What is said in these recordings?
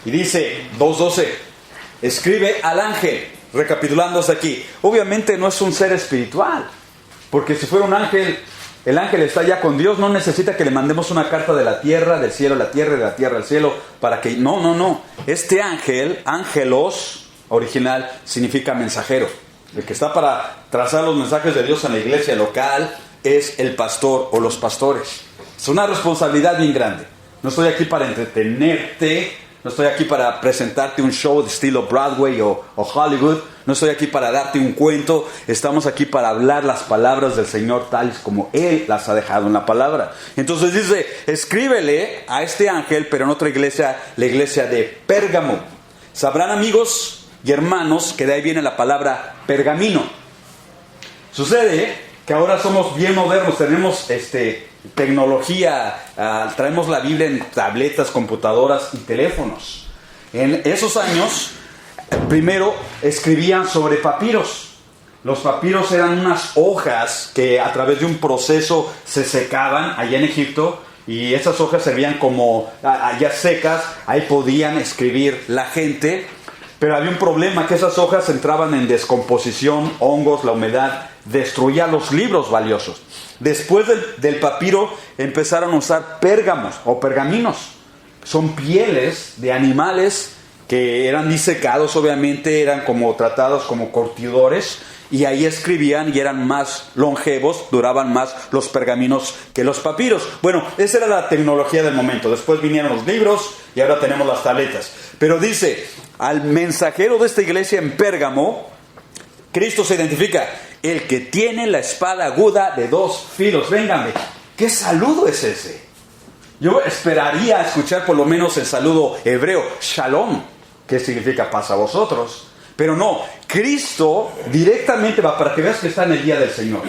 Y dice 2:12, escribe al ángel, recapitulando hasta aquí. Obviamente no es un ser espiritual, porque si fuera un ángel, el ángel está ya con Dios, no necesita que le mandemos una carta de la tierra, del cielo a la tierra, de la tierra al cielo, para que... No. Este ángel, ángelos, original, significa mensajero. El que está para trazar los mensajes de Dios en la iglesia local es el pastor o los pastores. Es una responsabilidad bien grande. No estoy aquí para entretenerte, no estoy aquí para presentarte un show de estilo Broadway o Hollywood. No estoy aquí para darte un cuento. Estamos aquí para hablar las palabras del Señor tales como Él las ha dejado en la palabra. Entonces dice, escríbele a este ángel, pero en otra iglesia, la iglesia de Pérgamo. Sabrán, amigos y hermanos, que de ahí viene la palabra pergamino. Sucede que ahora somos bien modernos, tenemos tecnología, traemos la Biblia en tabletas, computadoras y teléfonos. En esos años, primero escribían sobre papiros. Los papiros eran unas hojas que a través de un proceso se secaban allá en Egipto, y esas hojas servían como allá secas, ahí podían escribir la gente. Pero había un problema, que esas hojas entraban en descomposición, hongos, la humedad destruía los libros valiosos. Después del papiro empezaron a usar pérgamos o pergaminos. Son pieles de animales que eran disecados, obviamente, eran como tratados como curtidores, y ahí escribían y eran más longevos, duraban más los pergaminos que los papiros. Bueno, esa era la tecnología del momento. Después vinieron los libros y ahora tenemos las tabletas. Pero dice, al mensajero de esta iglesia en Pérgamo, Cristo se identifica: el que tiene la espada aguda de 2 filos. Véngame, ¿qué saludo es ese? Yo esperaría escuchar por lo menos el saludo hebreo, shalom, que significa paz a vosotros. Pero no, Cristo directamente va, para que veas que está en el día del Señor.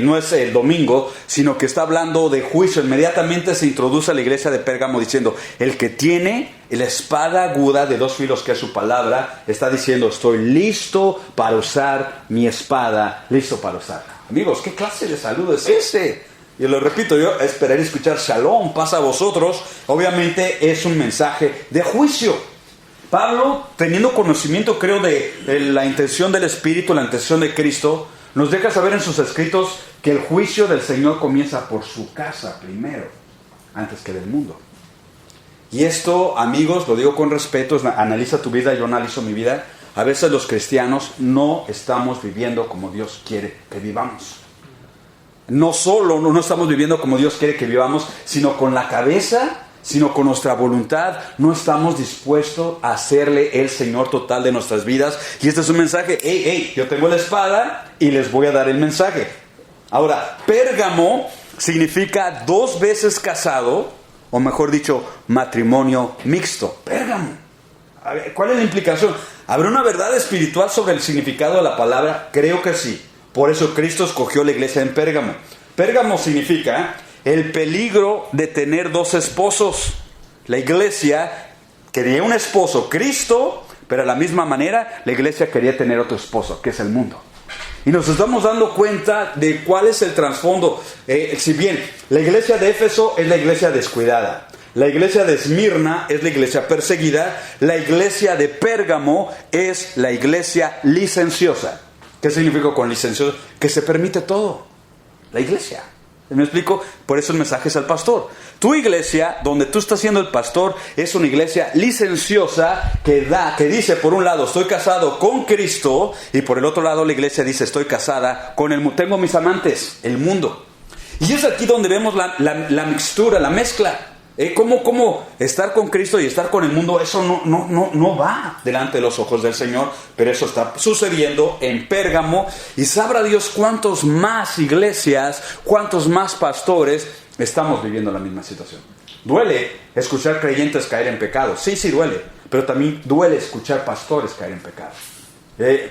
No es el domingo, sino que está hablando de juicio. Inmediatamente se introduce a la iglesia de Pérgamo diciendo, el que tiene la espada aguda de 2 filos, que es su palabra, está diciendo, estoy listo para usar mi espada, listo para usarla. Amigos, ¿qué clase de saludo es ese? Y lo repito, yo esperaría escuchar shalom, paz a vosotros. Obviamente es un mensaje de juicio. Pablo, teniendo conocimiento, creo, de la intención del Espíritu, la intención de Cristo, nos deja saber en sus escritos que el juicio del Señor comienza por su casa primero, antes que del mundo. Y esto, amigos, lo digo con respeto, analiza tu vida, yo analizo mi vida. A veces los cristianos no estamos viviendo como Dios quiere que vivamos. No solo no estamos viviendo como Dios quiere que vivamos, sino con la cabeza, sino con nuestra voluntad. No estamos dispuestos a hacerle el Señor total de nuestras vidas. Y este es un mensaje, yo tengo la espada y les voy a dar el mensaje. Ahora, Pérgamo significa 2 veces casado, o mejor dicho, matrimonio mixto. Pérgamo. A ver, ¿cuál es la implicación? ¿Habrá una verdad espiritual sobre el significado de la palabra? Creo que sí. Por eso Cristo escogió la iglesia en Pérgamo. Pérgamo significa el peligro de tener 2 esposos. La iglesia quería un esposo, Cristo, pero a la misma manera la iglesia quería tener otro esposo, que es el mundo. Y nos estamos dando cuenta de cuál es el trasfondo. Si bien la iglesia de Éfeso es la iglesia descuidada, la iglesia de Esmirna es la iglesia perseguida, la iglesia de Pérgamo es la iglesia licenciosa. ¿Qué significa con licencioso? Que se permite todo. La iglesia. ¿Me explico? Por eso el mensaje es al pastor. Tu iglesia, donde tú estás siendo el pastor, es una iglesia licenciosa que dice, por un lado, estoy casado con Cristo, y por el otro lado la iglesia dice, estoy casada con el mundo. Tengo mis amantes, el mundo. Y es aquí donde vemos la mixtura, la mezcla. ¿Cómo estar con Cristo y estar con el mundo? Eso no va delante de los ojos del Señor, pero eso está sucediendo en Pérgamo, y sabrá Dios cuántos más iglesias, cuántos más pastores estamos viviendo la misma situación. Duele escuchar creyentes caer en pecado, sí duele, pero también duele escuchar pastores caer en pecado.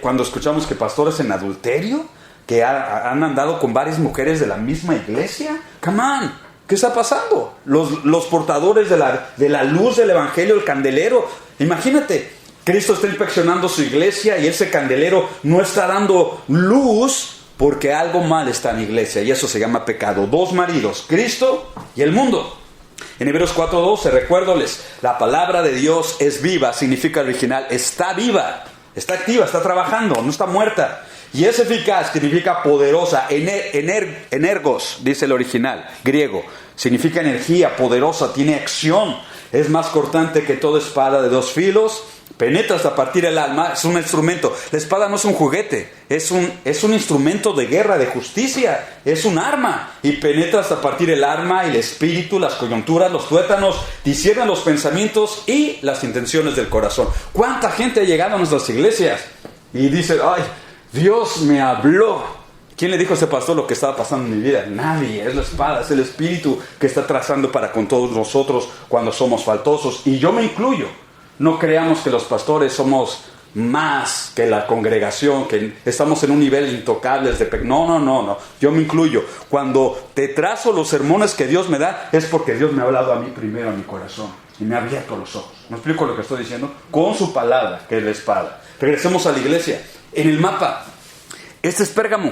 Cuando escuchamos que pastores en adulterio, que han andado con varias mujeres de la misma iglesia, come on. ¿Qué está pasando? Los portadores de la luz del evangelio, el candelero. Imagínate, Cristo está inspeccionando su iglesia y ese candelero no está dando luz porque algo mal está en la iglesia, y eso se llama pecado. 2 maridos, Cristo y el mundo. En Hebreos 4:12, recuérdoles, la palabra de Dios es viva, significa original, está viva, está activa, está trabajando, no está muerta. Y es eficaz, significa poderosa, energos, dice el original, griego. Significa energía, poderosa, tiene acción. Es más cortante que toda espada de dos filos. Penetra hasta partir el alma, es un instrumento. La espada no es un juguete, es un instrumento de guerra, de justicia. Es un arma. Y penetra hasta partir el alma, el espíritu, las coyunturas, los tuétanos. Disciernen los pensamientos y las intenciones del corazón. ¿Cuánta gente ha llegado a nuestras iglesias y dice, ay, Dios me habló? ¿Quién le dijo a ese pastor lo que estaba pasando en mi vida? Nadie, es la espada, es el espíritu que está trazando para con todos nosotros cuando somos faltosos. Y yo me incluyo. No creamos que los pastores somos más que la congregación, que estamos en un nivel intocable de no. Yo me incluyo. Cuando te trazo los sermones que Dios me da, es porque Dios me ha hablado a mí primero, a mi corazón. Y me ha abierto los ojos. ¿Me explico lo que estoy diciendo? Con su palabra, que es la espada. Regresemos a la iglesia. En el mapa, este es Pérgamo.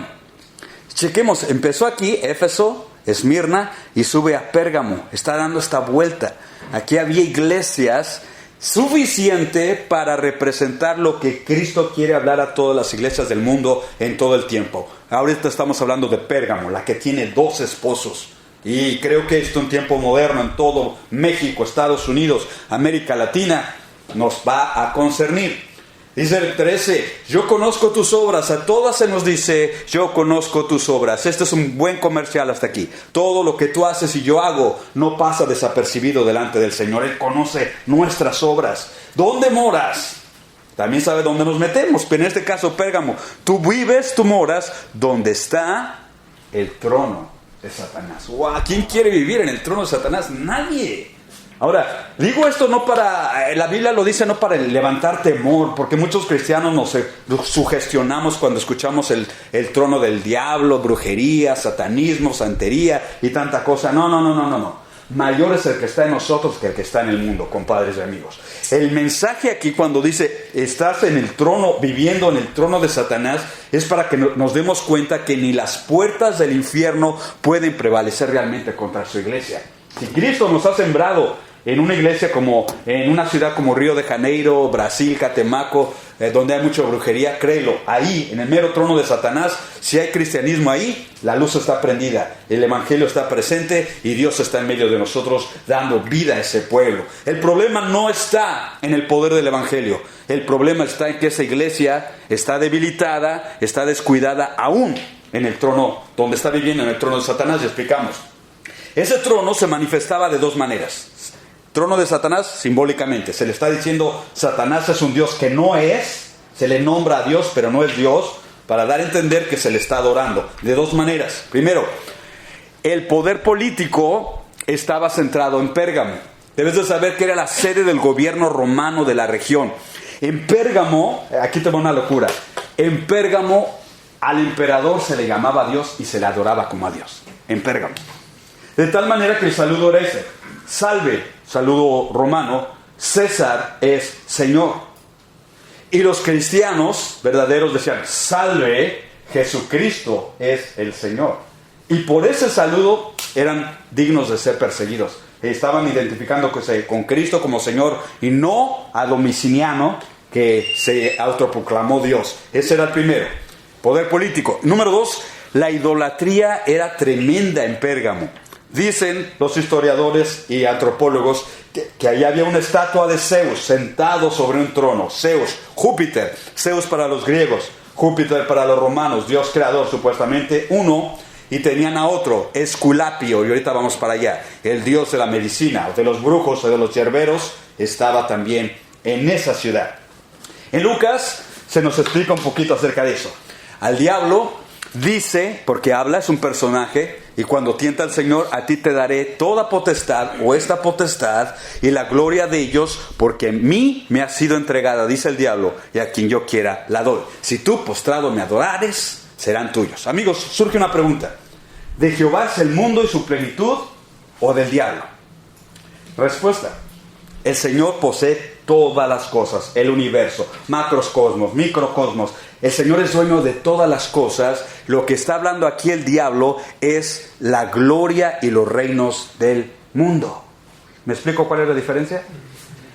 Chequemos, empezó aquí, Éfeso, Esmirna, y sube a Pérgamo. Está dando esta vuelta. Aquí había iglesias suficiente para representar lo que Cristo quiere hablar a todas las iglesias del mundo en todo el tiempo. Ahorita estamos hablando de Pérgamo, la que tiene 2 esposos. Y creo que esto en tiempo moderno, en todo México, Estados Unidos, América Latina, nos va a concernir. Dice el 13, yo conozco tus obras, a todas se nos dice, yo conozco tus obras. Este es un buen comercial hasta aquí. Todo lo que tú haces y yo hago no pasa desapercibido delante del Señor. Él conoce nuestras obras. ¿Dónde moras? También sabe dónde nos metemos, pero en este caso Pérgamo, tú vives, tú moras, donde está el trono de Satanás. ¡Wow! ¿Quién quiere vivir en el trono de Satanás? Nadie. Ahora, digo esto no para, la Biblia lo dice no para levantar temor, porque muchos cristianos nos sugestionamos cuando escuchamos el trono del diablo, brujería, satanismo, santería y tanta cosa. No. Mayor es el que está en nosotros que el que está en el mundo, compadres y amigos. El mensaje aquí cuando dice, estás en el trono, viviendo en el trono de Satanás, es para que nos demos cuenta que ni las puertas del infierno pueden prevalecer realmente contra su iglesia. Si Cristo nos ha sembrado en una iglesia como, en una ciudad como Río de Janeiro, Brasil, Catemaco, donde hay mucha brujería, créelo, ahí, en el mero trono de Satanás, si hay cristianismo ahí, la luz está prendida, el evangelio está presente y Dios está en medio de nosotros dando vida a ese pueblo. El problema no está en el poder del evangelio, el problema está en que esa iglesia está debilitada, está descuidada aún en el trono, donde está viviendo en el trono de Satanás, y explicamos. Ese trono se manifestaba de 2 maneras. Trono de Satanás, simbólicamente. Se le está diciendo, Satanás es un Dios que no es, se le nombra a Dios, pero no es Dios, para dar a entender que se le está adorando. De 2 maneras. Primero, el poder político estaba centrado en Pérgamo. Debes de saber que era la sede del gobierno romano de la región. En Pérgamo, aquí te va una locura, en Pérgamo al emperador se le llamaba Dios y se le adoraba como a Dios. En Pérgamo. De tal manera que el saludo era ese. Salve, saludo romano, César es Señor. Y los cristianos verdaderos decían, salve, Jesucristo es el Señor. Y por ese saludo eran dignos de ser perseguidos. Estaban identificándose con Cristo como Señor y no a Domiciano, que se autoproclamó Dios. Ese era el primero. Poder político. Número 2, la idolatría era tremenda en Pérgamo. Dicen los historiadores y antropólogos que allá había una estatua de Zeus sentado sobre un trono. Zeus, Júpiter, Zeus para los griegos, Júpiter para los romanos, Dios creador supuestamente, uno, y tenían a otro, Esculapio, y ahorita vamos para allá, el dios de la medicina, de los brujos o de los yerberos, estaba también en esa ciudad. En Lucas se nos explica un poquito acerca de eso. Al diablo dice, porque habla, es un personaje, y cuando tienta al Señor, a ti te daré toda potestad, o esta potestad, y la gloria de ellos, porque a mí me ha sido entregada, dice el diablo, y a quien yo quiera la doy. Si tú postrado me adorares, serán tuyos. Amigos, surge una pregunta. ¿De Jehová es el mundo y su plenitud, o del diablo? Respuesta. El Señor posee todas las cosas, el universo, macrocosmos, microcosmos. El Señor es dueño de todas las cosas. Lo que está hablando aquí el diablo es la gloria y los reinos del mundo. ¿Me explico cuál es la diferencia?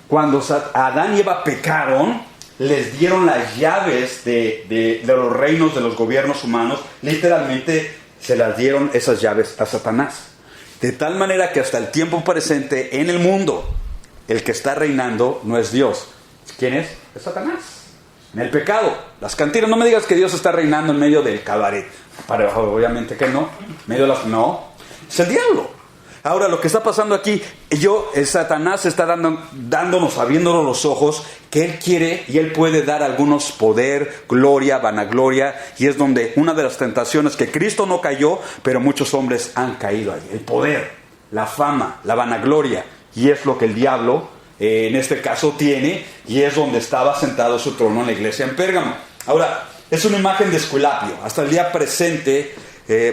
Cuando Adán y Eva pecaron, les dieron las llaves de los reinos, de los gobiernos humanos. Literalmente se las dieron esas llaves a Satanás. De tal manera que hasta el tiempo presente en el mundo, el que está reinando no es Dios. ¿Quién es? Es Satanás. En el pecado, las cantinas. No me digas que Dios está reinando en medio del cabaret. Obviamente que no. No. Es el diablo. Ahora, lo que está pasando aquí, Satanás está dándonos, abriéndonos los ojos, que él quiere y él puede dar a algunos poder, gloria, vanagloria, y es donde una de las tentaciones que Cristo no cayó, pero muchos hombres han caído ahí. El poder, la fama, la vanagloria, y es lo que el diablo, en este caso, tiene, y es donde estaba sentado su trono en la iglesia en Pérgamo. Ahora, es una imagen de Esculapio. Hasta el día presente,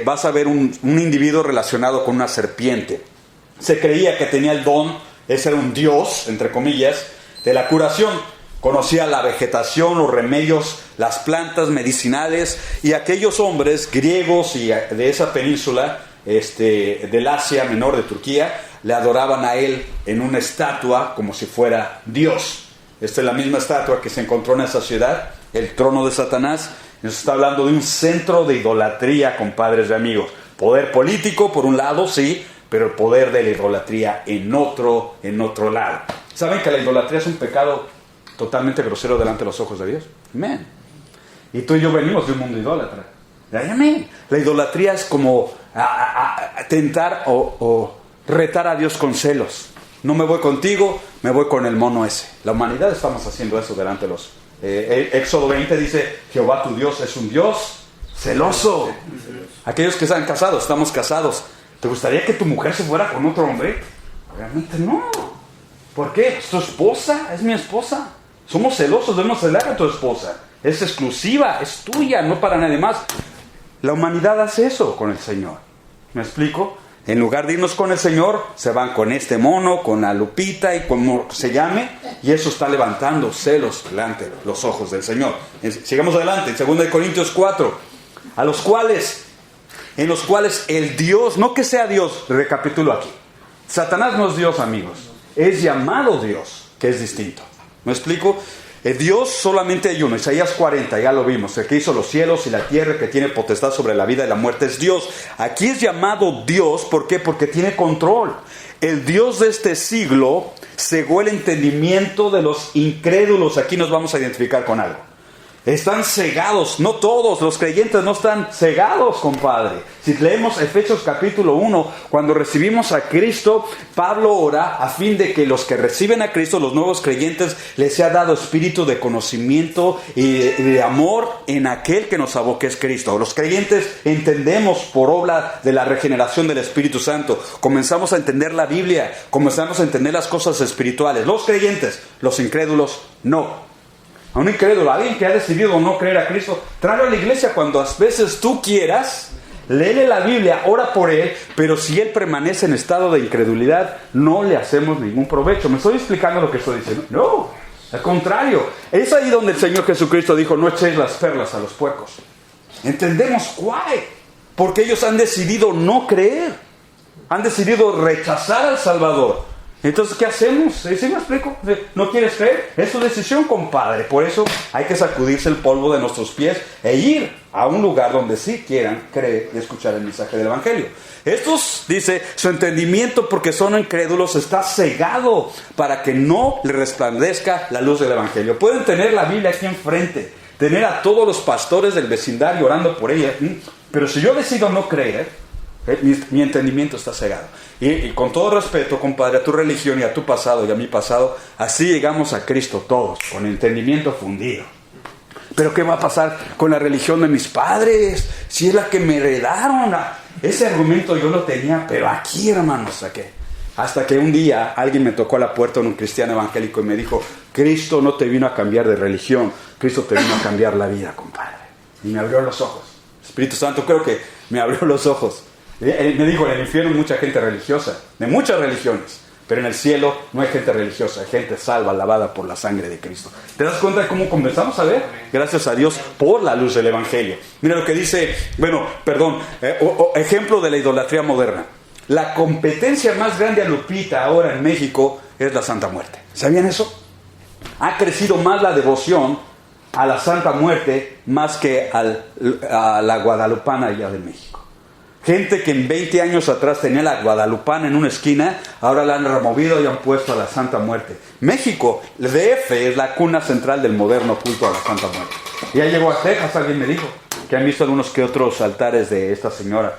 vas a ver un individuo relacionado con una serpiente. Se creía que tenía el don, ese era un dios, entre comillas, de la curación. Conocía la vegetación, los remedios, las plantas medicinales, y aquellos hombres griegos y de esa península, del Asia Menor, de Turquía, le adoraban a él en una estatua como si fuera Dios. Esta es la misma estatua que se encontró en esa ciudad, el trono de Satanás. Nos está hablando de un centro de idolatría, compadres y amigos. Poder político, por un lado, sí, pero el poder de la idolatría en otro lado. ¿Saben que la idolatría es un pecado totalmente grosero delante de los ojos de Dios? Amén. Y tú y yo venimos de un mundo idólatra. Amén. La idolatría es como tentar o retar a Dios con celos. No me voy contigo, me voy con el mono ese. La humanidad estamos haciendo eso delante de los... Éxodo 20 dice, Jehová tu Dios es un Dios celoso. Aquellos que están casados, estamos casados. ¿Te gustaría que tu mujer se fuera con otro hombre? Obviamente no. ¿Por qué? Es tu esposa, es mi esposa. Somos celosos, debemos celar a tu esposa. Es exclusiva, es tuya, no para nadie más. La humanidad hace eso con el Señor. ¿Me explico? En lugar de irnos con el Señor, se van con este mono, con la Lupita y como se llame, y eso está levantando celos delante de los ojos del Señor. Sigamos adelante, en 2 Corintios 4, en los cuales el Dios, no que sea Dios, recapitulo aquí. Satanás no es Dios, amigos, es llamado Dios, que es distinto. ¿Me explico? Dios solamente hay uno, Isaías 40, ya lo vimos, el que hizo los cielos y la tierra, que tiene potestad sobre la vida y la muerte es Dios. Aquí es llamado Dios, ¿por qué? Porque tiene control. El Dios de este siglo cegó el entendimiento de los incrédulos. Aquí nos vamos a identificar con algo. Están cegados, no todos, los creyentes no están cegados, compadre. Si leemos Efesios capítulo 1, cuando recibimos a Cristo, Pablo ora a fin de que los que reciben a Cristo, los nuevos creyentes, les sea dado espíritu de conocimiento y de amor en aquel que nos salvó, que es Cristo. Los creyentes entendemos por obra de la regeneración del Espíritu Santo, comenzamos a entender la Biblia, comenzamos a entender las cosas espirituales. Los creyentes, los incrédulos, no. A un incrédulo, a alguien que ha decidido no creer a Cristo, tráelo a la iglesia cuando a veces tú quieras, léele la Biblia, ora por él, pero si él permanece en estado de incredulidad, no le hacemos ningún provecho. ¿Me estoy explicando lo que estoy diciendo? No, al contrario. Es ahí donde el Señor Jesucristo dijo, no echéis las perlas a los puercos. Entendemos cuál, porque ellos han decidido no creer, han decidido rechazar al Salvador. Entonces, ¿qué hacemos? ¿Sí me explico? ¿No quieres creer? Es tu decisión, compadre. Por eso hay que sacudirse el polvo de nuestros pies e ir a un lugar donde sí quieran creer y escuchar el mensaje del Evangelio. Estos, dice, su entendimiento, porque son incrédulos, está cegado para que no le resplandezca la luz del Evangelio. Pueden tener la Biblia aquí enfrente, tener a todos los pastores del vecindario orando por ella, pero si yo decido no creer, mi entendimiento está cegado. Y con todo respeto, compadre, a tu religión y a tu pasado y a mi pasado, así llegamos a Cristo todos, con entendimiento fundido. Pero ¿qué va a pasar con la religión de mis padres? Si es la que me heredaron. Ese argumento yo lo tenía, pero aquí, hermanos, saqué. Hasta que un día alguien me tocó a la puerta de un cristiano evangélico y me dijo, Cristo no te vino a cambiar de religión, Cristo te vino a cambiar la vida, compadre. Y me abrió los ojos. Espíritu Santo creo que me abrió los ojos. Me dijo, en el infierno hay mucha gente religiosa, de muchas religiones, pero en el cielo no hay gente religiosa, hay gente salva, lavada por la sangre de Cristo. ¿Te das cuenta de cómo comenzamos a ver? Gracias a Dios por la luz del Evangelio. Mira lo que dice, ejemplo de la idolatría moderna. la competencia más grande a Lupita ahora en México es la Santa Muerte. ¿Sabían eso? Ha crecido más la devoción a la Santa Muerte más que a la guadalupana allá de México. Gente que en 20 años atrás tenía la guadalupana en una esquina, ahora la han removido y han puesto a la Santa Muerte. México, el DF, es la cuna central del moderno culto a la Santa Muerte. Ya llegó a Texas, alguien me dijo, que han visto algunos que otros altares de esta señora.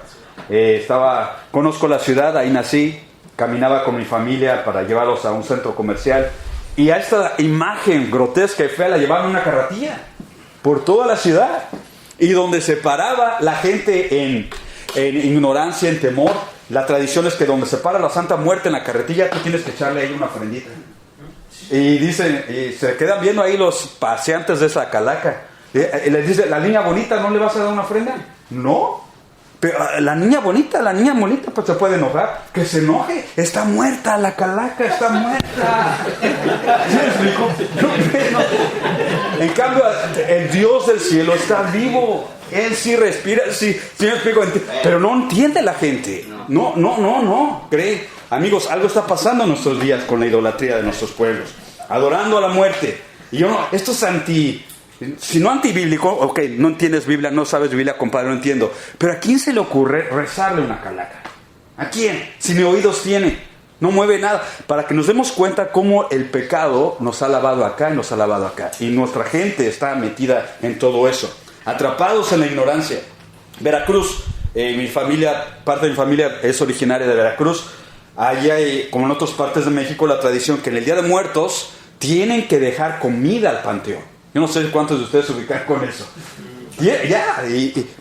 Conozco la ciudad, ahí nací, caminaba con mi familia para llevarlos a un centro comercial, y a esta imagen grotesca y fea la llevaban en una carretilla por toda la ciudad, y donde se paraba la gente en ignorancia, en temor. La tradición es que donde se para la Santa Muerte en la carretilla, tú tienes que echarle ahí una ofrendita. Y dicen, y se quedan viendo ahí los paseantes de esa calaca. Y les dice, ¿la niña bonita no le vas a dar una ofrenda? No. Pero la niña bonita pues se puede enojar. Que se enoje. Está muerta la calaca, está muerta. ¿Sí me explico? No. En cambio, el Dios del cielo está vivo. Él sí respira, sí me explico. Pero no entiende la gente. No. Cree. Amigos, algo está pasando en nuestros días con la idolatría de nuestros pueblos. Adorando a la muerte. Y esto es si no antibíblico, ok, no entiendes Biblia, no sabes Biblia, compadre, no entiendo. Pero ¿a quién se le ocurre rezarle una calaca? ¿A quién? Si ni oídos tiene, no mueve nada. Para que nos demos cuenta cómo el pecado nos ha lavado acá y nos ha lavado acá. Y nuestra gente está metida en todo eso. Atrapados en la ignorancia. Veracruz, parte de mi familia es originaria de Veracruz. Allá hay, como en otras partes de México, la tradición que en el Día de Muertos tienen que dejar comida al panteón. Yo no sé cuántos de ustedes se ubican con eso.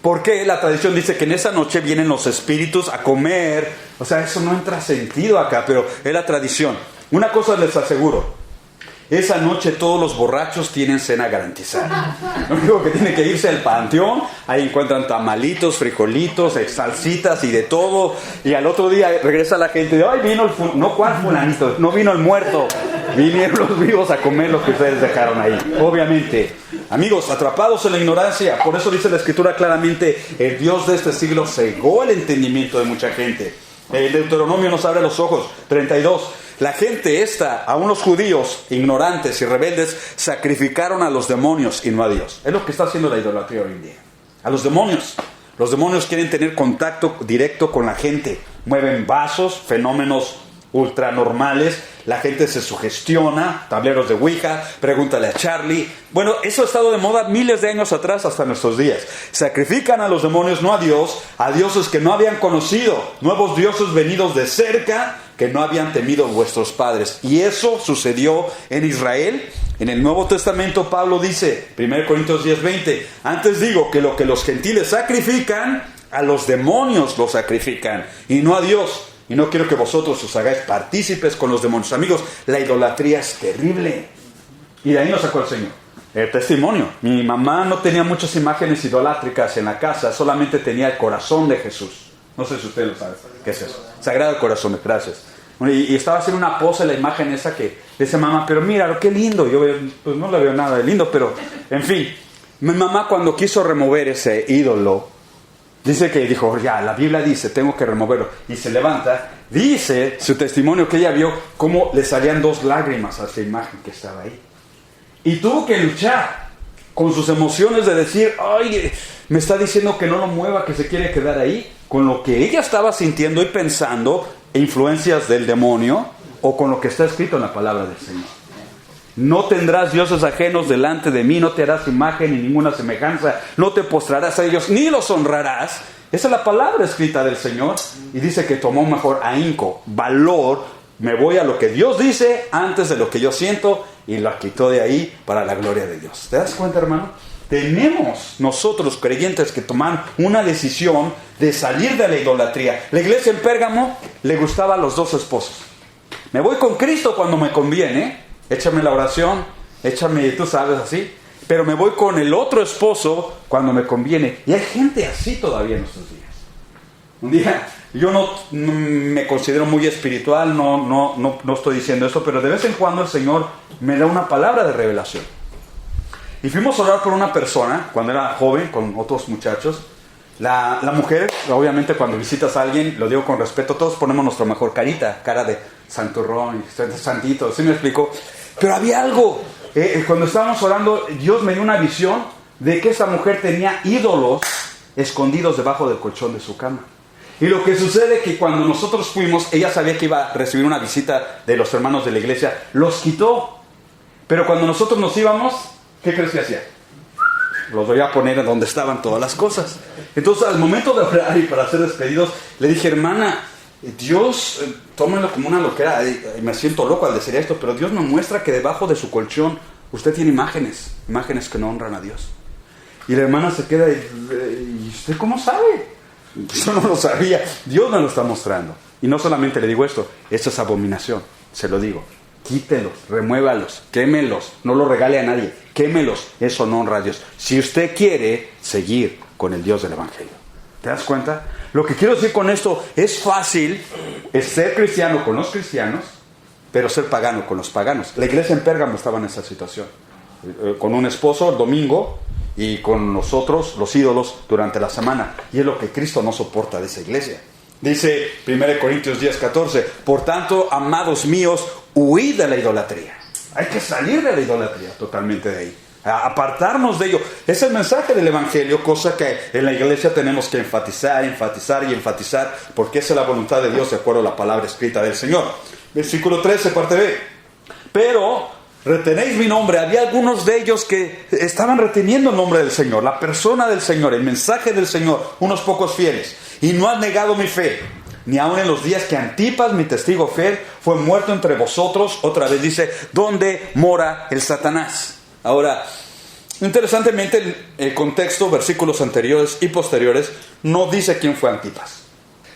¿Por qué? La tradición dice que en esa noche vienen los espíritus a comer. O sea, eso no entra sentido acá, pero es la tradición. Una cosa les aseguro: esa noche todos los borrachos tienen cena garantizada. Lo único que tienen que irse al panteón, ahí encuentran tamalitos, frijolitos, salsitas y de todo. Y al otro día regresa la gente de, ¡ay, vino el no, ¿cuál fulanito? No vino el muerto. Vinieron los vivos a comer lo que ustedes dejaron ahí. Obviamente, amigos, atrapados en la ignorancia. Por eso dice la Escritura claramente, el Dios de este siglo cegó el entendimiento de mucha gente. El Deuteronomio nos abre los ojos. 32. La gente esta, aún los judíos, ignorantes y rebeldes, sacrificaron a los demonios y no a Dios. Es lo que está haciendo la idolatría hoy en día. A los demonios. Los demonios quieren tener contacto directo con la gente. Mueven vasos, fenómenos ultranormales. La gente se sugestiona, tableros de Ouija, pregúntale a Charlie. Bueno, eso ha estado de moda miles de años atrás hasta nuestros días. Sacrifican a los demonios, no a dioses que no habían conocido, nuevos dioses venidos de cerca, que no habían temido vuestros padres. Y eso sucedió en Israel. En el Nuevo Testamento Pablo dice, 1 Corintios 10:20, antes digo que lo que los gentiles sacrifican, a los demonios los sacrifican, y no a Dios. Y no quiero que vosotros os hagáis partícipes con los demonios. Amigos, la idolatría es terrible. Y de ahí nos sacó el Señor. El testimonio. Mi mamá no tenía muchas imágenes idolátricas en la casa, solamente tenía el corazón de Jesús. No sé si usted lo sabe. ¿Qué es eso? Sagrado Corazón, gracias. Y estaba haciendo una pose la imagen esa que dice mamá, pero mira, qué lindo. Yo pues no le veo nada de lindo, pero en fin. Mi mamá cuando quiso remover ese ídolo, dice que dijo, ya, la Biblia dice, tengo que removerlo. Y se levanta, dice su testimonio que ella vio cómo le salían 2 lágrimas a esa imagen que estaba ahí. Y tuvo que luchar con sus emociones de decir, ay, me está diciendo que no lo mueva, que se quiere quedar ahí. Con lo que ella estaba sintiendo y pensando, influencias del demonio, o con lo que está escrito en la palabra del Señor. No tendrás dioses ajenos delante de mí, no te harás imagen ni ninguna semejanza, no te postrarás a ellos, ni los honrarás. Esa es la palabra escrita del Señor. Y dice que tomó mejor ahínco, valor, me voy a lo que Dios dice antes de lo que yo siento, y la quitó de ahí para la gloria de Dios. ¿Te das cuenta, hermano? Tenemos nosotros creyentes que tomar una decisión de salir de la idolatría. La iglesia en Pérgamo le gustaba a los 2 esposos. Me voy con Cristo cuando me conviene, échame la oración, échame, tú sabes, así. Pero me voy con el otro esposo cuando me conviene. Y hay gente así todavía en nuestros días. Un día, yo no me considero muy espiritual, no estoy diciendo eso, pero de vez en cuando el Señor me da una palabra de revelación. Y fuimos a orar por una persona, cuando era joven, con otros muchachos, La mujer, obviamente cuando visitas a alguien, lo digo con respeto, todos ponemos nuestra mejor cara de santurrón, santito, ¿sí me explico? Pero había algo, cuando estábamos orando, Dios me dio una visión de que esa mujer tenía ídolos escondidos debajo del colchón de su cama. Y lo que sucede es que cuando nosotros fuimos, ella sabía que iba a recibir una visita de los hermanos de la iglesia, los quitó. Pero cuando nosotros nos íbamos, ¿qué crees que hacía? Los voy a poner en donde estaban todas las cosas. Entonces, al momento de orar y para ser despedidos, le dije, hermana, Dios, tómenlo como una loquera, me siento loco al decir esto, pero Dios me muestra que debajo de su colchón usted tiene imágenes que no honran a Dios. Y la hermana se queda, ¿y usted cómo sabe? Yo no lo sabía, Dios me lo está mostrando. Y no solamente le digo esto es abominación, se lo digo. Quítelos, remuévalos, quémelos, no lo regale a nadie, quémelos, eso no honra a Dios. Si usted quiere seguir con el Dios del Evangelio. ¿Te das cuenta? Lo que quiero decir con esto, es fácil ser cristiano con los cristianos, pero ser pagano con los paganos. La iglesia en Pérgamo estaba en esa situación, con un esposo el domingo y con nosotros, los ídolos, durante la semana. Y es lo que Cristo no soporta de esa iglesia. Dice 1 Corintios 10:14, por tanto, amados míos, huid de la idolatría. Hay que salir de la idolatría totalmente de ahí, apartarnos de ello. Es el mensaje del Evangelio, cosa que en la iglesia tenemos que enfatizar, porque esa es la voluntad de Dios de acuerdo a la palabra escrita del Señor. Versículo 13, parte B. Pero retenéis mi nombre. Había algunos de ellos que estaban reteniendo el nombre del Señor, la persona del Señor, el mensaje del Señor, unos pocos fieles, y no han negado mi fe, ni aun en los días que Antipas, mi testigo fiel, fue muerto entre vosotros. Otra vez dice, ¿dónde mora el Satanás? Ahora, interesantemente, el contexto, versículos anteriores y posteriores, no dice quién fue Antipas.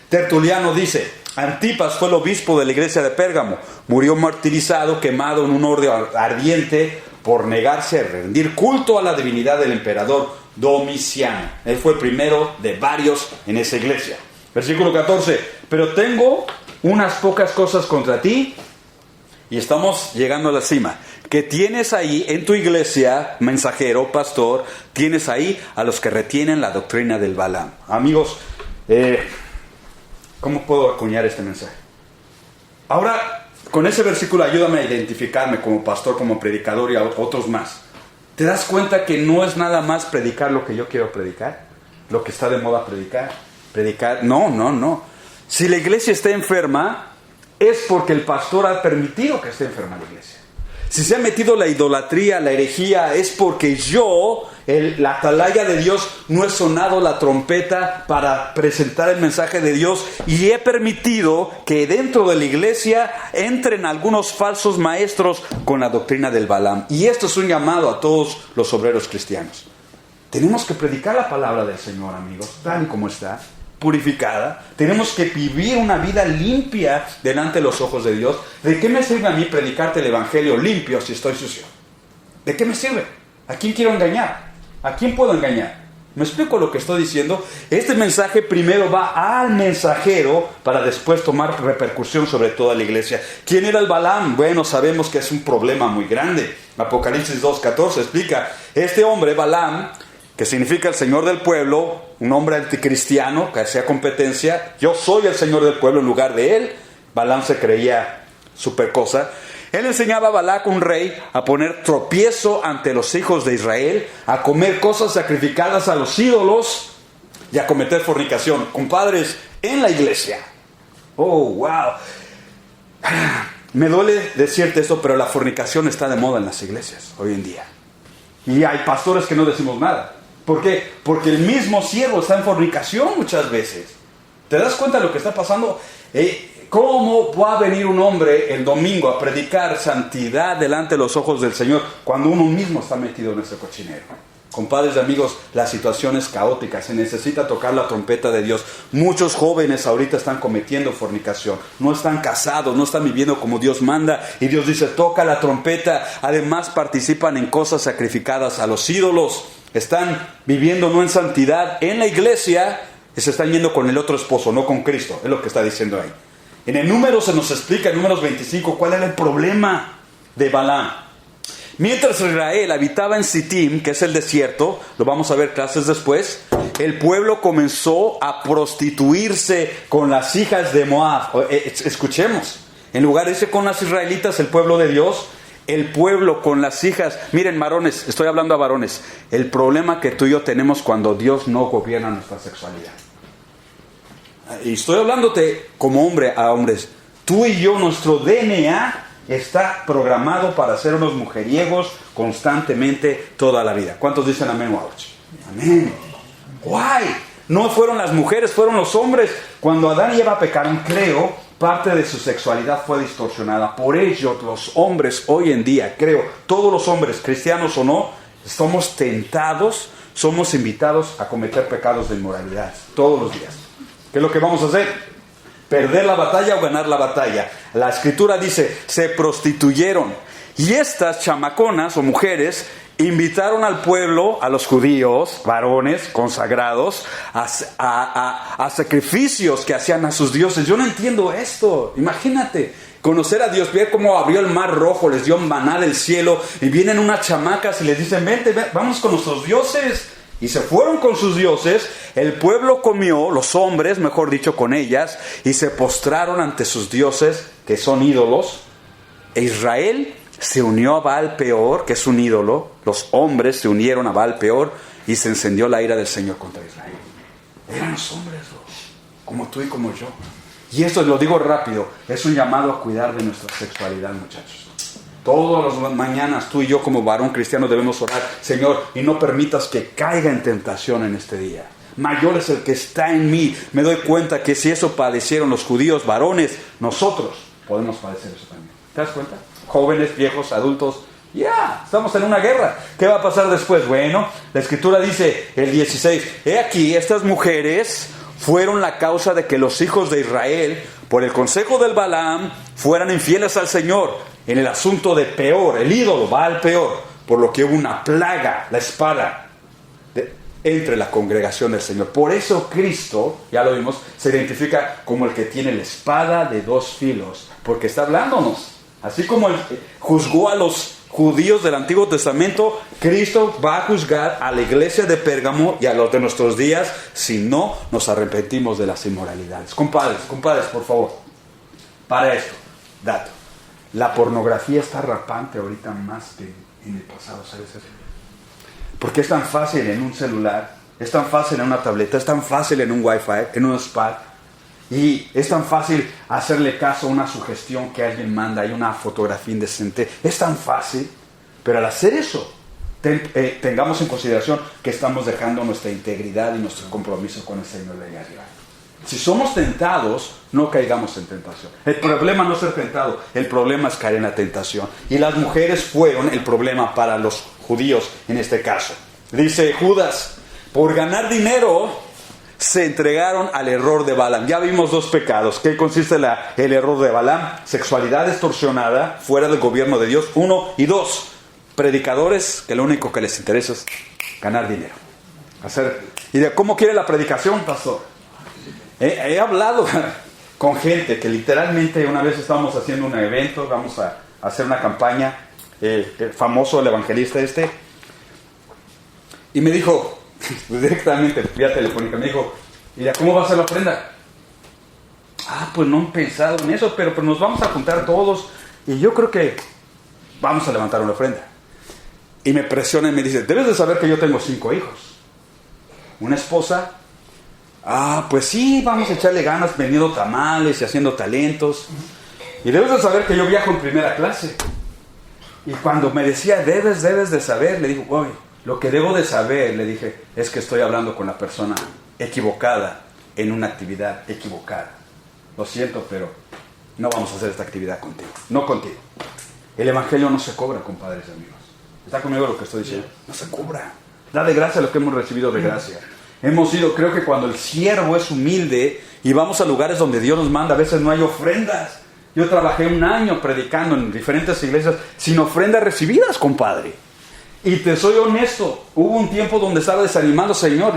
Tertuliano dice, Antipas fue el obispo de la iglesia de Pérgamo, murió martirizado, quemado en un horno ardiente por negarse a rendir culto a la divinidad del emperador Domiciano. Él fue el primero de varios en esa iglesia. Versículo 14, pero tengo unas pocas cosas contra ti, y estamos llegando a la cima, que tienes ahí en tu iglesia, mensajero, pastor, tienes ahí a los que retienen la doctrina del Balaam. Amigos, ¿cómo puedo acuñar este mensaje? Ahora, con ese versículo ayúdame a identificarme como pastor, como predicador y a otros más. ¿Te das cuenta que no es nada más predicar lo que yo quiero predicar? Lo que está de moda predicar. No. Si la iglesia está enferma, es porque el pastor ha permitido que esté enferma la iglesia. Si se ha metido la idolatría, la herejía, es porque yo, la atalaya de Dios, no he sonado la trompeta para presentar el mensaje de Dios, y he permitido que dentro de la iglesia entren algunos falsos maestros con la doctrina del Balaam. Y esto es un llamado a todos los obreros cristianos. Tenemos que predicar la palabra del Señor, amigos, tal y como está, purificada. Tenemos que vivir una vida limpia delante de los ojos de Dios. ¿De qué me sirve a mí predicarte el evangelio limpio si estoy sucio? ¿De qué me sirve? ¿A quién quiero engañar? ¿A quién puedo engañar? ¿Me explico lo que estoy diciendo? Este mensaje primero va al mensajero para después tomar repercusión sobre toda la iglesia. ¿Quién era el Balaam? Bueno, sabemos que es un problema muy grande. Apocalipsis 2:14 explica, este hombre Balaam, que significa el Señor del pueblo, un hombre anticristiano que hacía competencia, yo soy el Señor del pueblo en lugar de él. Balaam se creía super cosa. Él enseñaba a Balac, un rey, a poner tropiezo ante los hijos de Israel, a comer cosas sacrificadas a los ídolos y a cometer fornicación. Compadres, en la iglesia. Oh, wow. Me duele decirte esto, pero la fornicación está de moda en las iglesias hoy en día. Y hay pastores que no decimos nada. ¿Por qué? Porque el mismo siervo está en fornicación muchas veces. ¿Te das cuenta de lo que está pasando? ¿Cómo va a venir un hombre el domingo a predicar santidad delante de los ojos del Señor cuando uno mismo está metido en ese cochinero? Compadres y amigos, la situación es caótica, se necesita tocar la trompeta de Dios. Muchos jóvenes ahorita están cometiendo fornicación, no están casados, no están viviendo como Dios manda, y Dios dice, toca la trompeta. Además participan en cosas sacrificadas a los ídolos, están viviendo no en santidad en la iglesia, y se están yendo con el otro esposo, no con Cristo, es lo que está diciendo ahí. En el número se nos explica, en números 25, cuál era el problema de Balaam. Mientras Israel habitaba en Sittim, que es el desierto, lo vamos a ver clases después, el pueblo comenzó a prostituirse con las hijas de Moab. Escuchemos, en lugar de irse con las israelitas, el pueblo de Dios, el pueblo con las hijas. Miren, varones, estoy hablando a varones, el problema que tú y yo tenemos cuando Dios no gobierna nuestra sexualidad. Y estoy hablándote como hombre a hombres. Tú y yo, nuestro DNA está programado para ser unos mujeriegos constantemente toda la vida. ¿Cuántos dicen amén o ouch? Amén. Guay. No fueron las mujeres, fueron los hombres. Cuando Adán y Eva pecaron, creo, parte de su sexualidad fue distorsionada. Por ello, los hombres hoy en día, creo, todos los hombres, cristianos o no, somos tentados, somos invitados a cometer pecados de inmoralidad todos los días. ¿Qué es lo que vamos a hacer? ¿Perder la batalla o ganar la batalla? La escritura dice, se prostituyeron. Y estas chamaconas o mujeres invitaron al pueblo, a los judíos, varones consagrados, a sacrificios que hacían a sus dioses. Yo no entiendo esto. Imagínate, conocer a Dios, ver cómo abrió el mar rojo, les dio maná del cielo, y vienen unas chamacas y les dicen, vente, vamos con nuestros dioses. Y se fueron con sus dioses, el pueblo comió, los hombres, mejor dicho, con ellas, y se postraron ante sus dioses, que son ídolos. E Israel se unió a Baal Peor, que es un ídolo. Los hombres se unieron a Baal Peor, y se encendió la ira del Señor contra Israel. Eran los hombres, como tú y como yo. Y esto lo digo rápido, es un llamado a cuidar de nuestra sexualidad, muchachos. Todas las mañanas tú y yo como varón cristiano debemos orar, Señor, y no permitas que caiga en tentación en este día. Mayor es el que está en mí. Me doy cuenta que si eso padecieron los judíos varones, nosotros podemos padecer eso también. ¿Te das cuenta? Jóvenes, viejos, adultos, estamos en una guerra. ¿Qué va a pasar después? Bueno, la escritura dice, el 16, he aquí, estas mujeres fueron la causa de que los hijos de Israel, por el consejo del Balaam, fueran infieles al Señor. En el asunto de Peor, el ídolo, Baal Peor, por lo que hubo una plaga, la espada, entre la congregación del Señor. Por eso Cristo, ya lo vimos, se identifica como el que tiene la espada de dos filos, porque está hablándonos. Así como juzgó a los judíos del Antiguo Testamento, Cristo va a juzgar a la iglesia de Pérgamo y a los de nuestros días si no nos arrepentimos de las inmoralidades. Compadres, por favor, para esto, dato. La pornografía está rampante ahorita más que en el pasado, ¿sabes eso? Porque es tan fácil en un celular, es tan fácil en una tableta, es tan fácil en un wifi, en un spot, y es tan fácil hacerle caso a una sugestión que alguien manda y una fotografía indecente. Es tan fácil, pero al hacer eso, tengamos en consideración que estamos dejando nuestra integridad y nuestro compromiso con el Señor de allá arriba. Si somos tentados, no caigamos en tentación. El problema no es ser tentado, el problema es caer en la tentación. Y las mujeres fueron el problema para los judíos en este caso. Dice Judas, por ganar dinero se entregaron al error de Balaam. Ya vimos dos pecados. ¿Qué consiste el error de Balaam? Sexualidad distorsionada, fuera del gobierno de Dios, 1. Y 2, predicadores que lo único que les interesa es ganar dinero. ¿Y de cómo quiere la predicación, pastor? He hablado con gente que literalmente una vez estábamos haciendo un evento, vamos a hacer una campaña, el famoso, el evangelista y me dijo, directamente, vía telefónica, me dijo, ¿y cómo va a ser la ofrenda? Pues no he pensado en eso, pero pues nos vamos a juntar todos y yo creo que vamos a levantar una ofrenda. Y me presiona y me dice, debes de saber que yo tengo 5 hijos, una esposa. Pues sí, vamos a echarle ganas vendiendo tamales y haciendo talentos. Y debes de saber que yo viajo en primera clase. Y cuando me decía, debes de saber, le digo, oye, lo que debo de saber, le dije, es que estoy hablando con la persona equivocada en una actividad equivocada. Lo siento, pero no vamos a hacer esta actividad contigo. No contigo. El evangelio no se cobra, compadres y amigos. ¿Está conmigo lo que estoy diciendo? No se cobra. Da de gracia lo que hemos recibido de gracia. Creo que cuando el siervo es humilde y vamos a lugares donde Dios nos manda, a veces no hay ofrendas. Yo trabajé 1 año predicando en diferentes iglesias sin ofrendas recibidas, compadre. Y te soy honesto, hubo un tiempo donde estaba desanimando, Señor,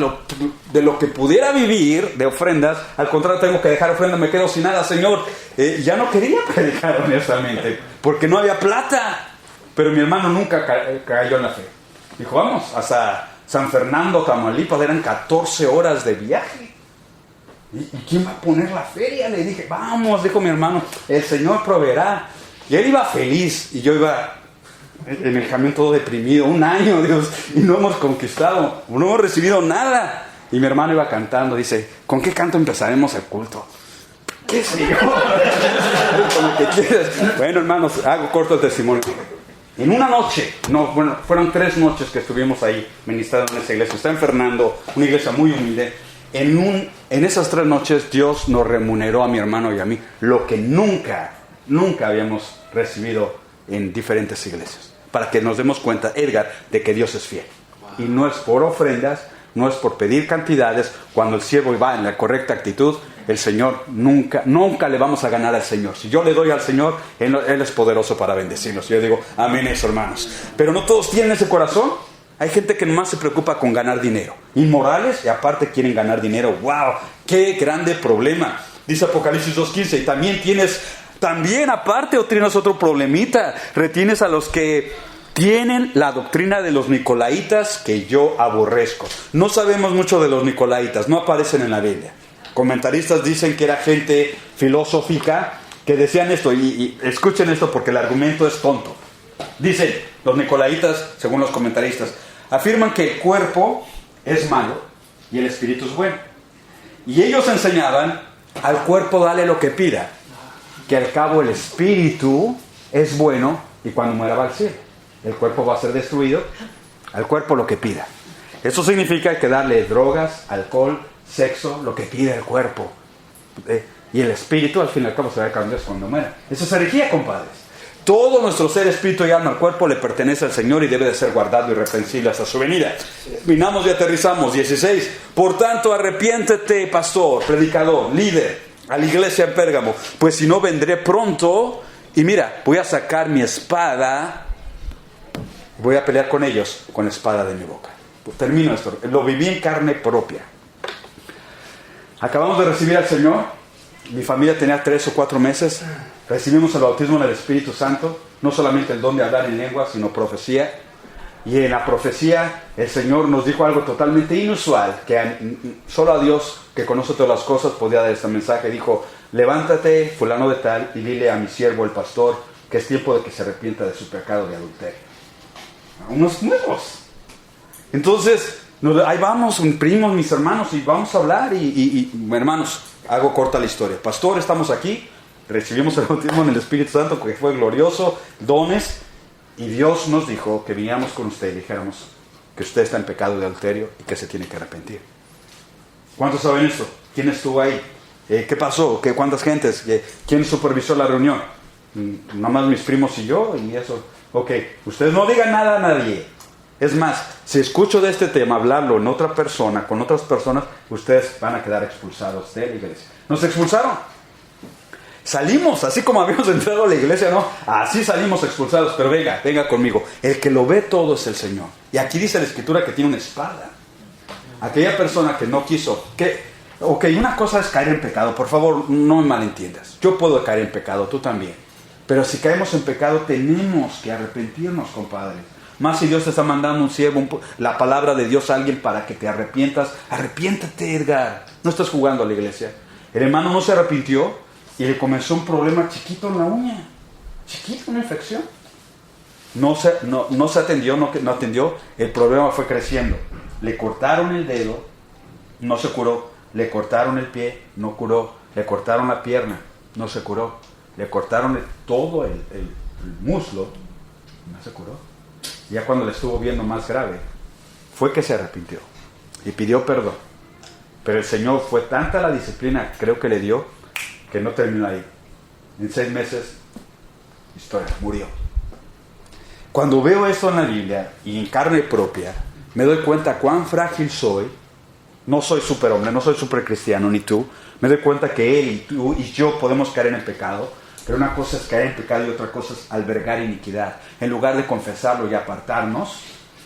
de lo que pudiera vivir de ofrendas. Al contrario, tengo que dejar ofrendas, me quedo sin nada, Señor. Ya no quería predicar honestamente, porque no había plata. Pero mi hermano nunca cayó en la fe. Dijo, vamos, hasta San Fernando, Tamaulipas, eran 14 horas de viaje. ¿Y quién va a poner la feria? Le dije, vamos, dijo mi hermano, el Señor proveerá. Y él iba feliz y yo iba en el camión todo deprimido. 1 año, Dios, y no hemos conquistado, no hemos recibido nada. Y mi hermano iba cantando, dice, ¿con qué canto empezaremos el culto? ¿Qué sé yo? Con lo que quieras. Bueno, hermanos, hago corto el testimonio. En una noche, fueron 3 noches que estuvimos ahí ministrando en esa iglesia. Está en Fernando, una iglesia muy humilde. En esas 3 noches Dios nos remuneró a mi hermano y a mí lo que nunca habíamos recibido en diferentes iglesias. Para que nos demos cuenta, Edgar, de que Dios es fiel. Y no es por ofrendas, no es por pedir cantidades. Cuando el siervo va en la correcta actitud, el Señor nunca le vamos a ganar al Señor. Si yo le doy al Señor, Él es poderoso para bendecirnos. Yo digo, amén eso, hermanos. Pero no todos tienen ese corazón. Hay gente que nomás se preocupa con ganar dinero. Inmorales y aparte quieren ganar dinero. ¡Wow! ¡Qué grande problema! Dice Apocalipsis 2:15. Y también aparte o tienes otro problemita. Retienes a los que tienen la doctrina de los nicolaitas que yo aborrezco. No sabemos mucho de los nicolaitas. No aparecen en la Biblia. Comentaristas dicen que era gente filosófica que decían esto, y escuchen esto porque el argumento es tonto. Dicen, los nicolaitas, según los comentaristas, afirman que el cuerpo es malo y el espíritu es bueno. Y ellos enseñaban, al cuerpo dale lo que pida, que al cabo el espíritu es bueno y cuando muera va al cielo. El cuerpo va a ser destruido, al cuerpo lo que pida. Eso significa que darle drogas, alcohol, sexo, lo que pide el cuerpo. Y el espíritu al fin y al cabo se va a cambiar cuando muera. Eso es herejía, compadres. Todo nuestro ser, espíritu y alma, el cuerpo le pertenece al Señor y debe de ser guardado irreprensible hasta su venida. Terminamos y aterrizamos. 16. Por tanto, arrepiéntete, pastor, predicador, líder, a la iglesia en Pérgamo, pues si no vendré pronto y mira, voy a sacar mi espada, voy a pelear con ellos con la espada de mi boca. Pues termino esto. Lo viví en carne propia. Acabamos de recibir al Señor. Mi familia tenía 3 o 4 meses. Recibimos el bautismo en el Espíritu Santo. No solamente el don de hablar en lengua, sino profecía. Y en la profecía el Señor nos dijo algo totalmente inusual, que solo a Dios, que conoce todas las cosas, podía dar este mensaje. Dijo, levántate, fulano de tal, y dile a mi siervo el pastor que es tiempo de que se arrepienta de su pecado de adulterio. Unos nuevos. Entonces, ahí vamos, primos, mis hermanos, y vamos a hablar. Y hermanos, hago corta la historia. Pastor, estamos aquí, recibimos el bautismo en el Espíritu Santo, que fue glorioso, dones, y Dios nos dijo que viniéramos con usted y dijéramos que usted está en pecado de adulterio y que se tiene que arrepentir. ¿Cuántos saben esto? ¿Quién estuvo ahí? ¿Qué pasó? ¿Cuántas gentes? ¿Quién supervisó la reunión? Nada más mis primos y yo, y eso. Ok, ustedes no digan nada a nadie. Es más, si escucho de este tema hablarlo en otra persona, con otras personas, ustedes van a quedar expulsados de la iglesia. Nos expulsaron. Salimos, así como habíamos entrado a la iglesia, ¿no? Así salimos expulsados, pero venga conmigo. El que lo ve todo es el Señor. Y aquí dice la Escritura que tiene una espada. Aquella persona que no quiso, ok, una cosa es caer en pecado, por favor, no me malentiendas. Yo puedo caer en pecado, tú también. Pero si caemos en pecado, tenemos que arrepentirnos, compadre. Más si Dios te está mandando un siervo, la palabra de Dios a alguien para que te arrepientas. Arrepiéntate, Edgar. No estás jugando a la iglesia. El hermano no se arrepintió y le comenzó un problema chiquito en la uña. Chiquito, una infección. No se atendió, no atendió. El problema fue creciendo. Le cortaron el dedo, no se curó. Le cortaron el pie, no curó. Le cortaron la pierna, no se curó. Le cortaron todo el muslo, no se curó. Ya cuando le estuvo viendo más grave, fue que se arrepintió y pidió perdón. Pero el Señor fue tanta la disciplina, creo que le dio, que no terminó ahí. En 6 meses, historia, murió. Cuando veo esto en la Biblia y en carne propia, me doy cuenta cuán frágil soy. No soy superhombre, no soy supercristiano, ni tú. Me doy cuenta que él y tú y yo podemos caer en el pecado. Pero una cosa es caer en pecado y otra cosa es albergar iniquidad. En lugar de confesarlo y apartarnos,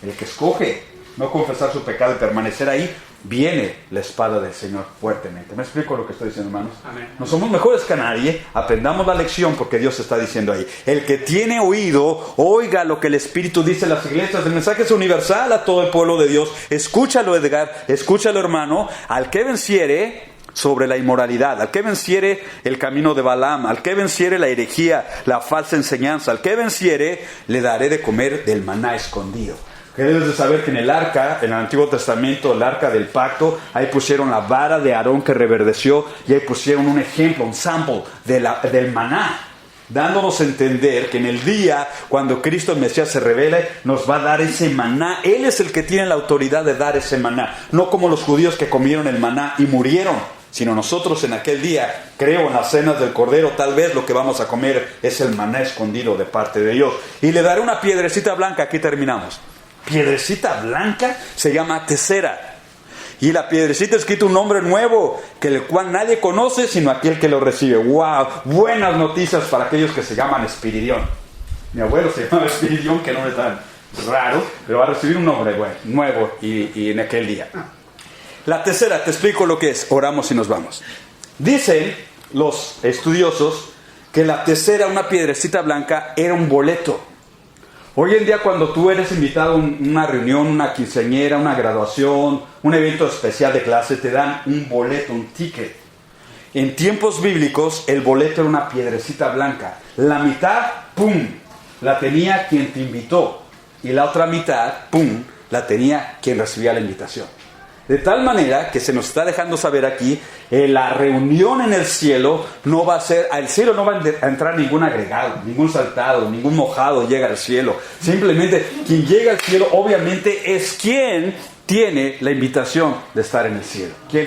el que escoge no confesar su pecado y permanecer ahí, viene la espada del Señor fuertemente. ¿Me explico lo que estoy diciendo, hermanos? Amén. No somos mejores que nadie, aprendamos la lección porque Dios está diciendo ahí. El que tiene oído, oiga lo que el Espíritu dice a las iglesias. El mensaje es universal a todo el pueblo de Dios. Escúchalo, Edgar, escúchalo, hermano. Al que venciere sobre la inmoralidad, al que venciere el camino de Balaam, al que venciere la herejía, la falsa enseñanza, al que venciere, le daré de comer del maná escondido. Que debes de saber que en el arca, en el Antiguo Testamento, el arca del pacto, ahí pusieron la vara de Aarón que reverdeció, y ahí pusieron un ejemplo, un sample del maná, dándonos a entender que en el día cuando Cristo el Mesías se revele, nos va a dar ese maná. Él es el que tiene la autoridad de dar ese maná, no como los judíos que comieron el maná y murieron, sino nosotros en aquel día, creo en las cenas del Cordero, tal vez lo que vamos a comer es el maná escondido de parte de Dios. Y le daré una piedrecita blanca, aquí terminamos. Piedrecita blanca se llama tesera. Y la piedrecita escrito un nombre nuevo, que el cual nadie conoce sino aquel que lo recibe. ¡Wow! Buenas noticias para aquellos que se llaman Espiridión. Mi abuelo se llamaba Espiridión, que no es tan raro, pero va a recibir un nombre nuevo y en aquel día. La tesera, te explico lo que es. Oramos y nos vamos. Dicen los estudiosos que la tesera, una piedrecita blanca, era un boleto. Hoy en día cuando tú eres invitado a una reunión, una quinceañera, una graduación, un evento especial de clase, te dan un boleto, un ticket. En tiempos bíblicos el boleto era una piedrecita blanca. La mitad, ¡pum!, la tenía quien te invitó. Y la otra mitad, ¡pum!, la tenía quien recibía la invitación. De tal manera que se nos está dejando saber aquí, la reunión en el cielo no va a ser, al cielo no va a entrar ningún agregado, ningún saltado, ningún mojado llega al cielo. Simplemente quien llega al cielo obviamente es quien tiene la invitación de estar en el cielo. ¿Quién?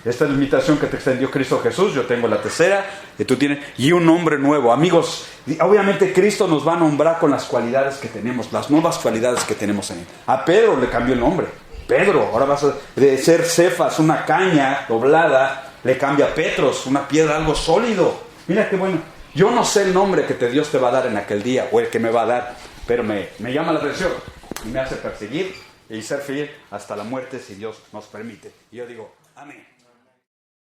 Esta es la invitación que te extendió Cristo Jesús. Yo tengo la tesera y tú tienes, y un nombre nuevo. Amigos, obviamente Cristo nos va a nombrar con las cualidades que tenemos, las nuevas cualidades que tenemos en él. A Pedro le cambió el nombre. Pedro, ahora vas a de ser Cefas, una caña doblada, le cambia a Petros, una piedra, algo sólido. Mira qué bueno. Yo no sé el nombre que Dios te va a dar en aquel día, o el que me va a dar, pero me llama la atención y me hace perseguir y ser fiel hasta la muerte si Dios nos permite. Y yo digo, amén.